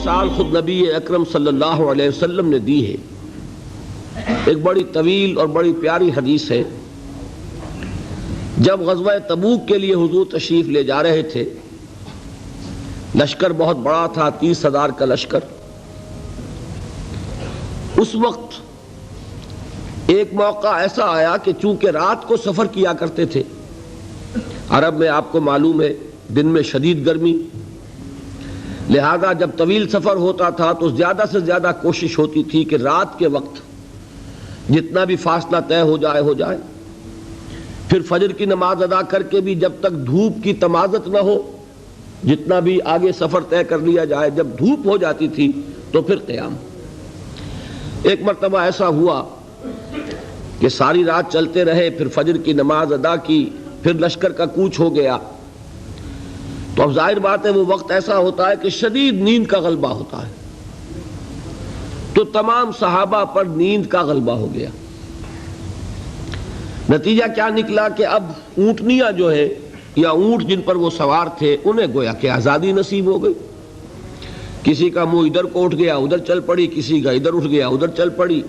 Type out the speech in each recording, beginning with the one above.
مثال خود نبی اکرم صلی اللہ علیہ وسلم نے دی ہے۔ ایک بڑی طویل اور بڑی پیاری حدیث ہے۔ جب غزوہ تبوک کے لیے حضور تشریف لے جا رہے تھے، لشکر بہت بڑا تھا، 30,000 کا لشکر۔ اس وقت ایک موقع ایسا آیا کہ چونکہ رات کو سفر کیا کرتے تھے، عرب میں آپ کو معلوم ہے دن میں شدید گرمی، لہذا جب طویل سفر ہوتا تھا تو زیادہ سے زیادہ کوشش ہوتی تھی کہ رات کے وقت جتنا بھی فاصلہ طے ہو جائے، پھر فجر کی نماز ادا کر کے بھی جب تک دھوپ کی تمازت نہ ہو، جتنا بھی آگے سفر طے کر لیا جائے، جب دھوپ ہو جاتی تھی تو پھر قیام۔ ایک مرتبہ ایسا ہوا کہ ساری رات چلتے رہے، پھر فجر کی نماز ادا کی، پھر لشکر کا کوچ ہو گیا، تو اب ظاہر بات ہے وہ وقت ایسا ہوتا ہے کہ شدید نیند کا غلبہ ہوتا ہے، تو تمام صحابہ پر نیند کا غلبہ ہو گیا۔ نتیجہ کیا نکلا کہ اب اونٹنیاں جو ہے یا اونٹ جن پر وہ سوار تھے، انہیں گویا کہ آزادی نصیب ہو گئی۔ کسی کا منہ ادھر کو اٹھ گیا ادھر چل پڑی، کسی کا ادھر اٹھ گیا ادھر چل پڑی،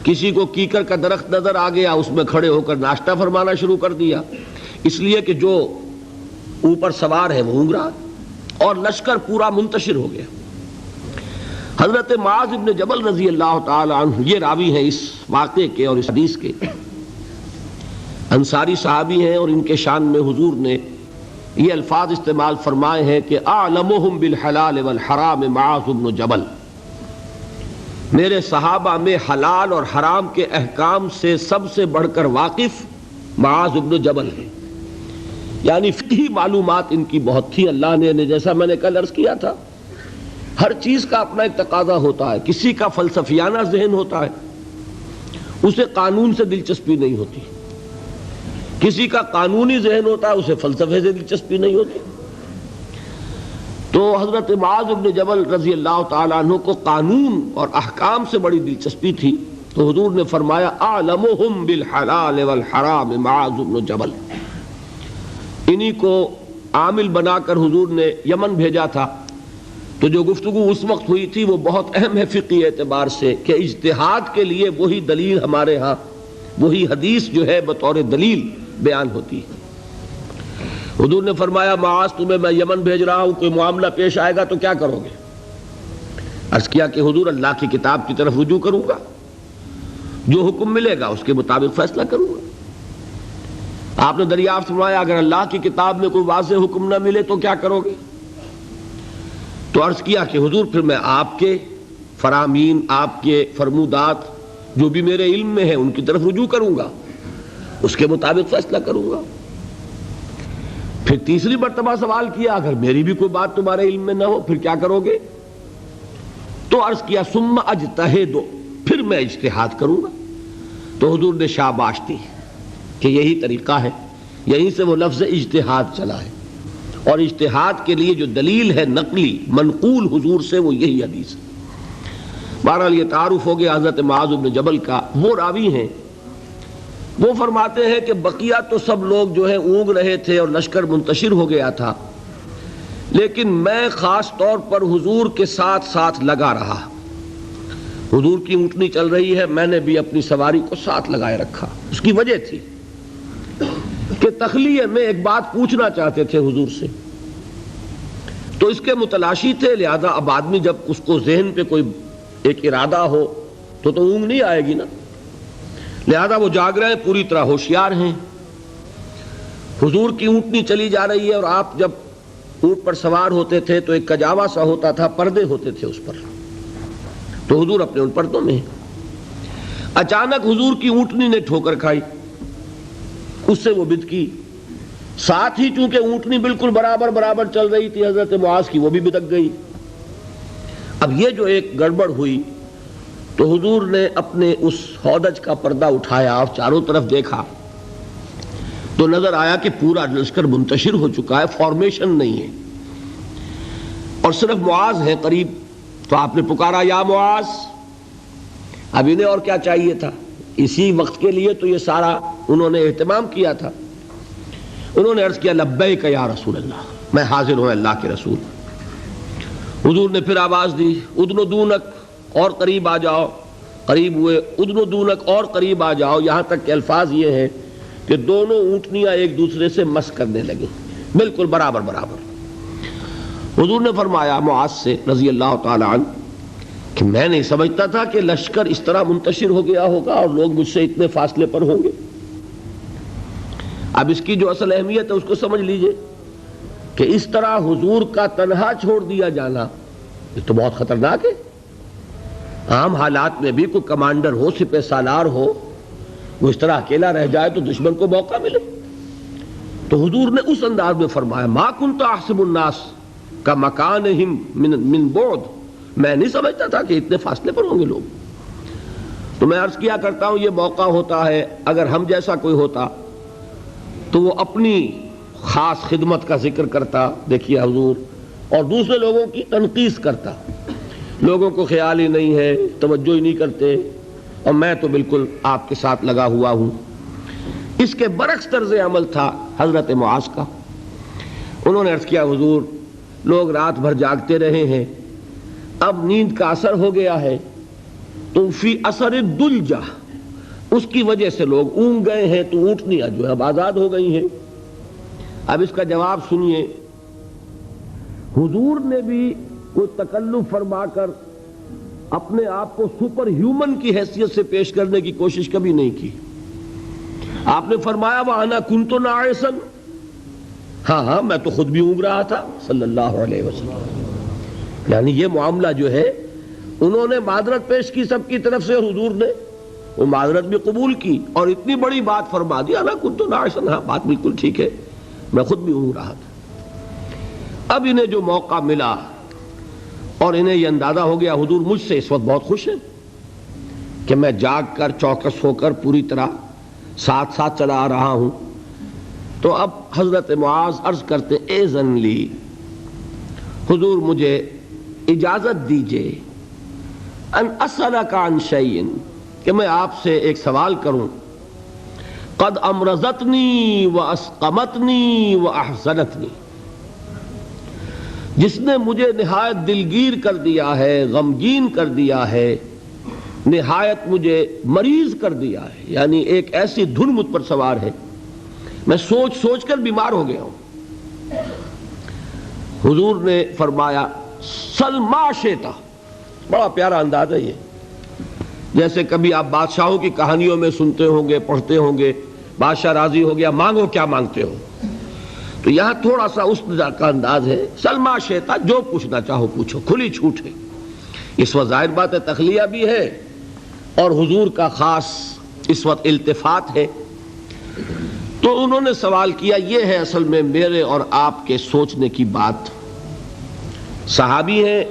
کسی کو کیکر کا درخت نظر آ گیا، اس میں کھڑے ہو کر ناشتہ فرمانا شروع کر دیا، اس لیے کہ جو اوپر سوار ہے وہ اونگ رہا، اور لشکر پورا منتشر ہو گیا۔ حضرت معاذ بن جبل رضی اللہ تعالی عنہ یہ راوی ہیں اس واقعے کے اور اس حدیث کے، انصاری صحابی ہیں، اور ان کے شان میں حضور نے یہ الفاظ استعمال فرمائے ہیں کہ اعلمہم بالحلال والحرام معاذ بن جبل، میرے صحابہ میں حلال اور حرام کے احکام سے سب سے بڑھ کر واقف معاذ بن جبل ہیں۔ یعنی فقہی معلومات ان کی بہت تھی۔ اللہ نے جیسا میں نے کل عرض کیا تھا، ہر چیز کا اپنا ایک تقاضا ہوتا ہے۔ کسی کا فلسفیانہ ذہن ہوتا ہے، اسے قانون سے دلچسپی نہیں ہوتی، کسی کا قانونی ذہن ہوتا ہے، اسے فلسفے سے دلچسپی نہیں ہوتی۔ تو حضرت معاذ بن جبل رضی اللہ تعالیٰ عنہ کو قانون اور احکام سے بڑی دلچسپی تھی، تو حضور نے فرمایا اعلمہم بالحلال والحرام معاذ بن جبل۔ انہی کو عامل بنا کر حضور نے یمن بھیجا تھا۔ تو جو گفتگو اس وقت ہوئی تھی وہ بہت اہم ہے فقہی اعتبار سے، کہ اجتہاد کے لیے وہی دلیل ہمارے ہاں، وہی حدیث جو ہے بطور دلیل بیان ہوتی ہے۔ حضور نے فرمایا معاذ تمہیں میں یمن بھیج رہا ہوں، کوئی معاملہ پیش آئے گا تو کیا کرو گے؟ عرض کیا کہ حضور اللہ کی کتاب کی طرف رجوع کروں گا، جو حکم ملے گا اس کے مطابق فیصلہ کروں گا۔ آپ نے دریافت فرمایا اگر اللہ کی کتاب میں کوئی واضح حکم نہ ملے تو کیا کرو گے؟ تو عرض کیا کہ حضور پھر میں آپ کے فرامین، آپ کے فرمودات جو بھی میرے علم میں ہیں ان کی طرف رجوع کروں گا، اس کے مطابق فیصلہ کروں گا۔ پھر تیسری مرتبہ سوال کیا اگر میری بھی کوئی بات تمہارے علم میں نہ ہو پھر کیا کرو گے؟ تو عرض کیا ثم اجتہد، پھر میں اجتہاد کروں گا۔ تو حضور نے شاباش دی کہ یہی طریقہ ہے، یہیں سے وہ لفظ اجتہاد چلا ہے، اور اجتہاد کے لیے جو دلیل ہے نقلی منقول حضور سے وہ یہی حدیث ہے۔ بہرحال یہ تعارف ہو گیا حضرت معاذ بن جبل کا۔ وہ راوی ہیں، وہ فرماتے ہیں کہ بقیہ تو سب لوگ جو ہیں اونگ رہے تھے اور لشکر منتشر ہو گیا تھا، لیکن میں خاص طور پر حضور کے ساتھ ساتھ لگا رہا۔ حضور کی اونٹنی چل رہی ہے، میں نے بھی اپنی سواری کو ساتھ لگائے رکھا۔ اس کی وجہ تھی کہ تخلیہ میں ایک بات پوچھنا چاہتے تھے حضور سے، تو اس کے متلاشی تھے، لہذا اب آدمی جب اس کو ذہن پہ کوئی ایک ارادہ ہو تو اونگ نہیں آئے گی نا، لہذا وہ جاگ رہے ہیں، پوری طرح ہوشیار ہیں۔ حضور کی اونٹنی چلی جا رہی ہے، اور آپ جب اونٹ پر سوار ہوتے تھے تو ایک کجاوا سا ہوتا تھا، پردے ہوتے تھے اس پر، تو حضور اپنے ان پردوں میں ہیں۔ اچانک حضور کی اونٹنی نے ٹھوکر کھائی، اس سے وہ بدکی، ساتھ ہی چونکہ اونٹنی بالکل برابر چل رہی تھی حضرت معاذ کی، وہ بھی بدک گئی۔ اب یہ جو ایک گڑبڑ ہوئی تو حضور نے اپنے اس ہودج کا پردہ اٹھایا اور چاروں طرف دیکھا تو نظر آیا کہ پورا لشکر منتشر ہو چکا ہے، فارمیشن نہیں ہے، اور صرف معاذ ہے قریب۔ تو آپ نے پکارا یا معاذ۔ اب انہیں اور کیا چاہیے تھا، اسی وقت کے لیے تو یہ سارا انہوں نے اہتمام کیا تھا۔ انہوں نے عرض کیا لبیک یا رسول اللہ، میں حاضر ہوں اللہ کے رسول۔ حضور نے پھر آواز دی ادنو دونک، اور قریب آ جاؤ. قریب ہوئے، ادنو دونک، اور قریب آ جاؤ، یہاں تک کہ الفاظ یہ ہیں کہ دونوں اونٹنیاں ایک دوسرے سے مس کرنے لگیں، بالکل برابر برابر. حضور نے فرمایا معاذ سے رضی اللہ تعالی عنہ کہ میں نہیں سمجھتا تھا کہ لشکر اس طرح منتشر ہو گیا ہوگا اور لوگ مجھ سے اتنے فاصلے پر ہوں گے. اب اس کی جو اصل اہمیت ہے اس کو سمجھ لیجئے کہ اس طرح حضور کا تنہا چھوڑ دیا جانا یہ تو بہت خطرناک ہے. عام حالات میں بھی کوئی کمانڈر ہو، سپہ سالار ہو، وہ اس طرح اکیلا رہ جائے تو دشمن کو موقع ملے. تو حضور نے اس انداز میں فرمایا ما کنت احسب الناس کا مکانہم من بعد، میں نہیں سمجھتا تھا کہ اتنے فاصلے پر ہوں گے لوگ. تو میں عرض کیا کرتا ہوں یہ موقع ہوتا ہے اگر ہم جیسا کوئی ہوتا تو وہ اپنی خاص خدمت کا ذکر کرتا، دیکھیے حضور، اور دوسرے لوگوں کی تنقیص کرتا. لوگوں کو خیال ہی نہیں ہے، توجہ ہی نہیں کرتے، اور میں تو بالکل آپ کے ساتھ لگا ہوا ہوں. اس کے برعکس طرز عمل تھا حضرت معاذ کا. انہوں نے عرض کیا حضور لوگ رات بھر جاگتے رہے ہیں، اب نیند کا اثر ہو گیا ہے، تو فی اثر الدلجہ، اس کی وجہ سے لوگ اونگ گئے ہیں، تو اونٹنیاں جو ہے اب آزاد ہو گئی ہیں. اب اس کا جواب سنیے. حضور نے بھی کوئی تکلف فرما کر اپنے آپ کو سپر ہیومن کی حیثیت سے پیش کرنے کی کوشش کبھی نہیں کی. آپ نے فرمایا وَأَنَا كُنْتُ نَاعِسًا، ہاں میں تو خود بھی اونگ رہا تھا صلی اللہ علیہ وسلم. یعنی یہ معاملہ جو ہے انہوں نے معذرت پیش کی سب کی طرف سے، اور حضور نے وہ معذرت بھی قبول کی اور اتنی بڑی بات فرما دی انا كنت ناعسا، ہاں بات بالکل ٹھیک ہے، میں خود بھی اونگ رہا تھا. اب انہیں جو موقع ملا اور انہیں یہ اندازہ ہو گیا حضور مجھ سے اس وقت بہت خوش ہیں کہ میں جاگ کر چوکس ہو کر پوری طرح ساتھ ساتھ چلا آ رہا ہوں. تو اب حضرت معاذ عرض کرتے اذن لی، حضور مجھے اجازت دیجئے ان اسألک عن شیء، کہ میں آپ سے ایک سوال کروں. قد امرضتنی واسقمتنی واحزنتنی، جس نے مجھے نہایت دلگیر کر دیا ہے، غمگین کر دیا ہے، نہایت مجھے مریض کر دیا ہے. یعنی ایک ایسی دھن مجھ پر سوار ہے، میں سوچ سوچ کر بیمار ہو گیا ہوں. حضور نے فرمایا سل ما شئت، بڑا پیارا انداز ہے یہ، جیسے کبھی آپ بادشاہوں کی کہانیوں میں سنتے ہوں گے، پڑھتے ہوں گے، بادشاہ راضی ہو گیا مانگو کیا مانگتے ہو. تو یہاں تھوڑا سا اس کا انداز ہے سل ما شئت، جو پوچھنا چاہو پوچھو، کھلی چھوٹ ہے. اس وقت ظاہر بات ہے تخلیہ بھی ہے اور حضور کا خاص اس وقت التفات ہے. تو انہوں نے سوال کیا، یہ ہے اصل میں میرے اور آپ کے سوچنے کی بات. صحابی ہیں،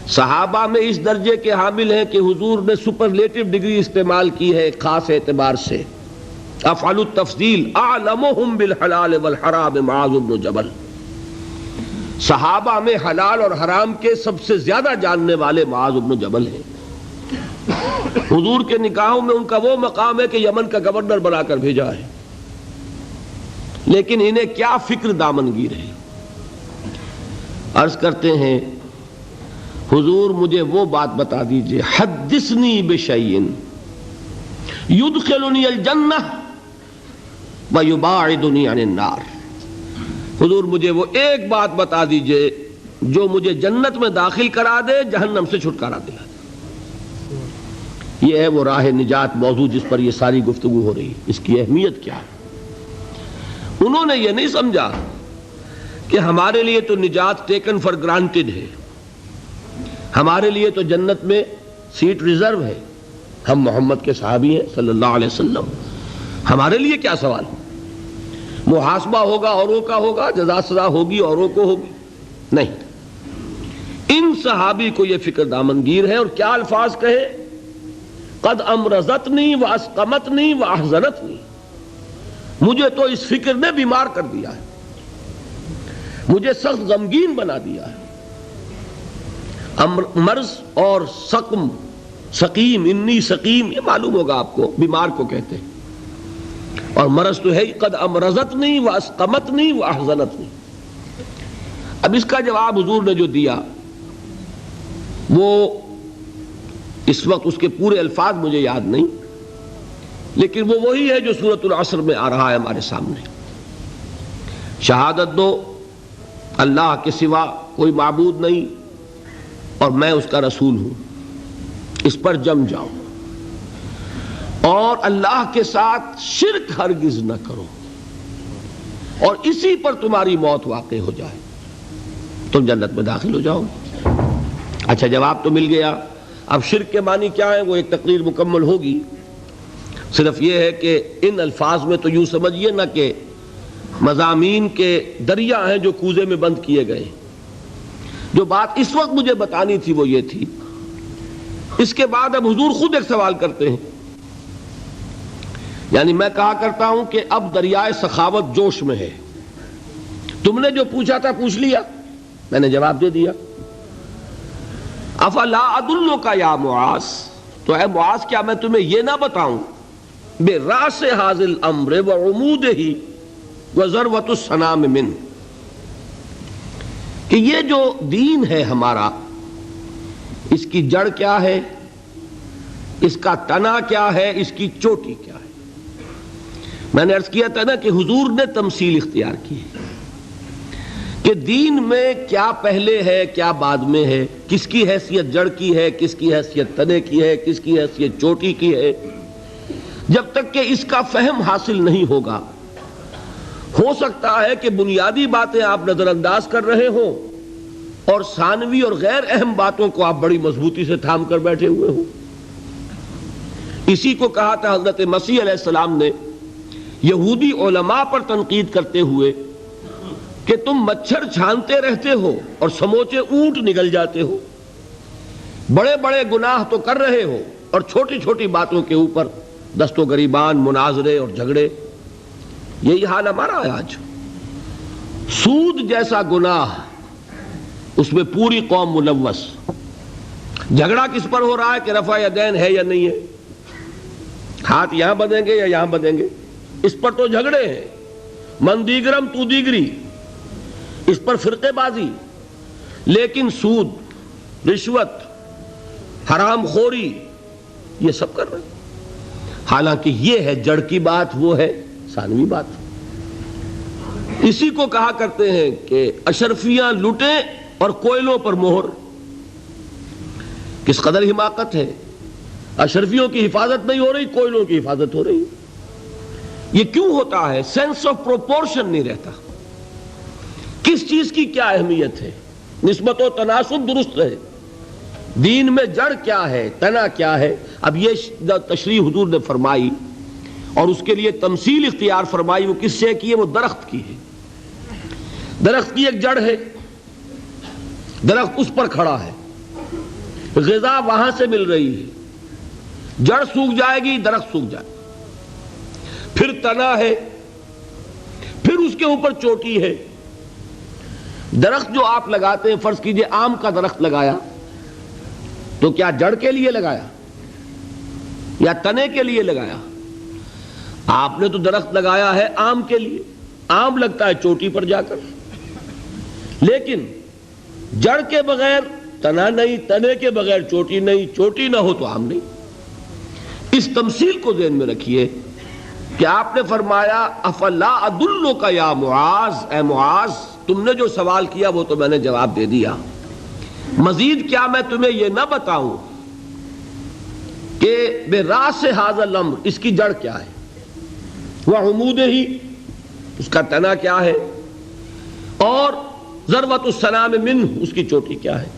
صحابہ میں اس درجے کے حامل ہیں کہ حضور نے سپرلیٹو ڈگری استعمال کی ہے خاص اعتبار سے. افعل التفضیل اعلمهم بالحلال والحرام معاذ بن جبل، صحابہ میں حلال اور حرام کے سب سے زیادہ جاننے والے معاذ بن جبل ہیں. حضور کے نکاحوں میں ان کا وہ مقام ہے کہ یمن کا گورنر بنا کر بھیجا ہے، لیکن انہیں کیا فکر دامنگیر ہے. عرض کرتے ہیں حضور مجھے وہ بات بتا دیجئے، حدثنی بشیء یدخلنی الجنہ ویباعدنی عن النار. حضور مجھے وہ ایک بات بتا دیجئے جو مجھے جنت میں داخل کرا دے، جہنم سے چھٹکارا دلا دے. یہ ہے وہ راہ نجات موضوع جس پر یہ ساری گفتگو ہو رہی ہے. اس کی اہمیت کیا ہے؟ انہوں نے یہ نہیں سمجھا کہ ہمارے لیے تو نجات ٹیکن فار گرانٹڈ ہے، ہمارے لیے تو جنت میں سیٹ ریزرو ہے، ہم محمد کے صحابی ہیں صلی اللہ علیہ وسلم، ہمارے لیے کیا سوال. محاسبہ ہوگا اوروں کا ہوگا، جزا سزا ہوگی اوروں کو ہوگی. نہیں، ان صحابی کو یہ فکر دامنگیر ہے. اور کیا الفاظ کہے، قد امرضتنی واسقمتنی واحزنتنی، مجھے تو اس فکر نے بیمار کر دیا ہے، مجھے سخت غمگین بنا دیا ہے. مرض اور سقم، سقیم، انی سقیم، یہ معلوم ہوگا آپ کو، بیمار کو کہتے ہیں. اور مرض تو ہے قد امرضتنی واسقمتنی واحزنتنی. اب اس کا جواب حضور نے جو دیا وہ اس وقت اس کے پورے الفاظ مجھے یاد نہیں، لیکن وہ وہی ہے جو سورۃ العصر میں آ رہا ہے ہمارے سامنے. شہادت دو اللہ کے سوا کوئی معبود نہیں اور میں اس کا رسول ہوں، اس پر جم جاؤ اور اللہ کے ساتھ شرک ہرگز نہ کرو، اور اسی پر تمہاری موت واقع ہو جائے تم جنت میں داخل ہو جاؤ. اچھا جواب تو مل گیا. اب شرک کے معنی کیا ہے وہ ایک تقریر مکمل ہوگی. صرف یہ ہے کہ ان الفاظ میں تو یوں سمجھیے نہ کہ مضامین کے دریا ہیں جو کوزے میں بند کیے گئے. جو بات اس وقت مجھے بتانی تھی وہ یہ تھی. اس کے بعد اب حضور خود ایک سوال کرتے ہیں. یعنی میں کہا کرتا ہوں کہ اب دریائے سخاوت جوش میں ہے. تم نے جو پوچھا تھا پوچھ لیا، میں نے جواب دے دیا. افلا ادلک یا معاذ، تو اے معاذ کیا میں تمہیں یہ نہ بتاؤں براس ھذا الامر وعمودہ وذروۃ السنام منہ، کہ یہ جو دین ہے ہمارا اس کی جڑ کیا ہے، اس کا تنا کیا ہے، اس کی چوٹی کیا ہے. میں نے عرض کیا تھا نا کہ حضور نے تمثیل اختیار کی ہے کہ دین میں کیا پہلے ہے کیا بعد میں ہے، کس کی حیثیت جڑ کی ہے، کس کی حیثیت تنے کی ہے، کس کی حیثیت چوٹی کی ہے. جب تک کہ اس کا فہم حاصل نہیں ہوگا، ہو سکتا ہے کہ بنیادی باتیں آپ نظر انداز کر رہے ہوں اور ثانوی اور غیر اہم باتوں کو آپ بڑی مضبوطی سے تھام کر بیٹھے ہوئے ہوں. اسی کو کہا تھا حضرت مسیح علیہ السلام نے یہودی علماء پر تنقید کرتے ہوئے کہ تم مچھر چھانتے رہتے ہو اور سموچے اونٹ نگل جاتے ہو. بڑے بڑے گناہ تو کر رہے ہو اور چھوٹی چھوٹی باتوں کے اوپر دست و گریبان، مناظرے اور جھگڑے. یہی حال ہمارا ہے آج. سود جیسا گناہ، اس میں پوری قوم ملوث. جھگڑا کس پر ہو رہا ہے کہ رفع یدین ہے یا نہیں ہے، ہاتھ یہاں بدیں گے یا یہاں بدیں گے، اس پر تو جھگڑے ہیں. من دیگرم تو دیگری، اس پر فرقے بازی. لیکن سود، رشوت، حرام خوری یہ سب کر رہے ہیں. حالانکہ یہ ہے جڑ کی بات، وہ ہے ثانوی بات. اسی کو کہا کرتے ہیں کہ اشرفیاں لٹیں اور کوئلوں پر مہر. کس قدر حماقت ہے. اشرفیوں کی حفاظت نہیں ہو رہی، کوئلوں کی حفاظت ہو رہی. یہ کیوں ہوتا ہے؟ سینس آف پروپورشن نہیں رہتا. کس چیز کی کیا اہمیت ہے، نسبت و تناسب درست ہے. دین میں جڑ کیا ہے، تنا کیا ہے. اب یہ تشریح حضور نے فرمائی اور اس کے لیے تمثیل اختیار فرمائی. وہ کس سے کی ہے؟ وہ درخت کی ہے. درخت کی ایک جڑ ہے، درخت اس پر کھڑا ہے، غذا وہاں سے مل رہی ہے. جڑ سوکھ جائے گی، درخت سوکھ جائے گا. پھر تنا ہے، پھر اس کے اوپر چوٹی ہے. درخت جو آپ لگاتے ہیں، فرض کیجئے آم کا درخت لگایا تو کیا جڑ کے لیے لگایا یا تنے کے لیے لگایا؟ آپ نے تو درخت لگایا ہے آم کے لیے. آم لگتا ہے چوٹی پر جا کر، لیکن جڑ کے بغیر تنا نہیں، تنے کے بغیر چوٹی نہیں، چوٹی نہ ہو تو آم نہیں. اس تمثیل کو ذہن میں رکھیے کہ آپ نے فرمایا افلا ادلک یا معاذ، اے معاذ تم نے جو سوال کیا وہ تو میں نے جواب دے دیا. مزید کیا میں تمہیں یہ نہ بتاؤں کہ براس ھذا الامر، اس کی جڑ کیا ہے، وعمودہ، اس کا تنا کیا ہے، اور ذروۃ السنام منہ، اس کی چوٹی کیا ہے.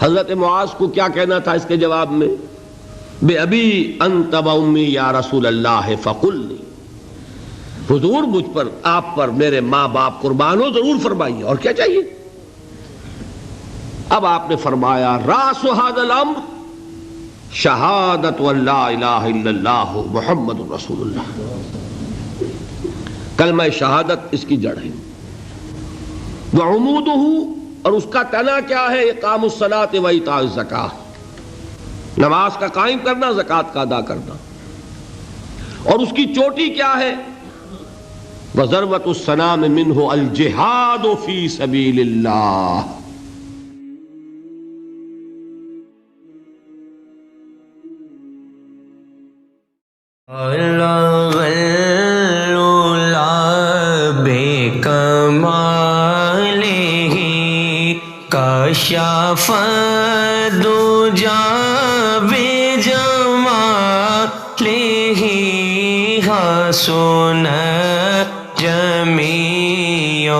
حضرت معاذ کو کیا کہنا تھا اس کے جواب میں؟ بے ابی انت و امی یا رسول اللہ فقلنی، حضور مجھ پر، آپ پر میرے ماں باپ قربان ہو، ضرور فرمائیے، اور کیا چاہیے. اب آپ نے فرمایا راس ھذا الامر شہادت ان لا الہ الا اللہ محمد رسول اللہ. کلمہ شہادت اس کی جڑ ہے. وعمودہ، اور اس کا تنا کیا ہے؟ اقام الصلاۃ و ایتاء الزکاۃ، نماز کا قائم کرنا، زکوٰۃ کا ادا کرنا. اور اس کی چوٹی کیا ہے؟ وضربۃ السلام منہ الجہاد فی سبیل اللہ۔ کشف الدجى بجماله حسن جميع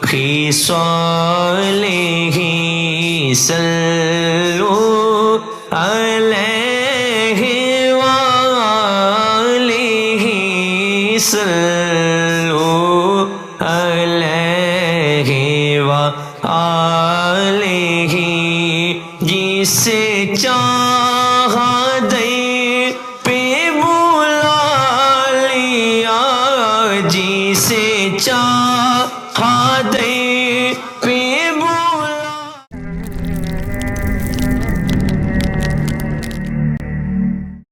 خصاله صلوا عليه وآله صلوا عليه وآله جسے چاہا دے پہ بلا لیا، جسے چاہا دے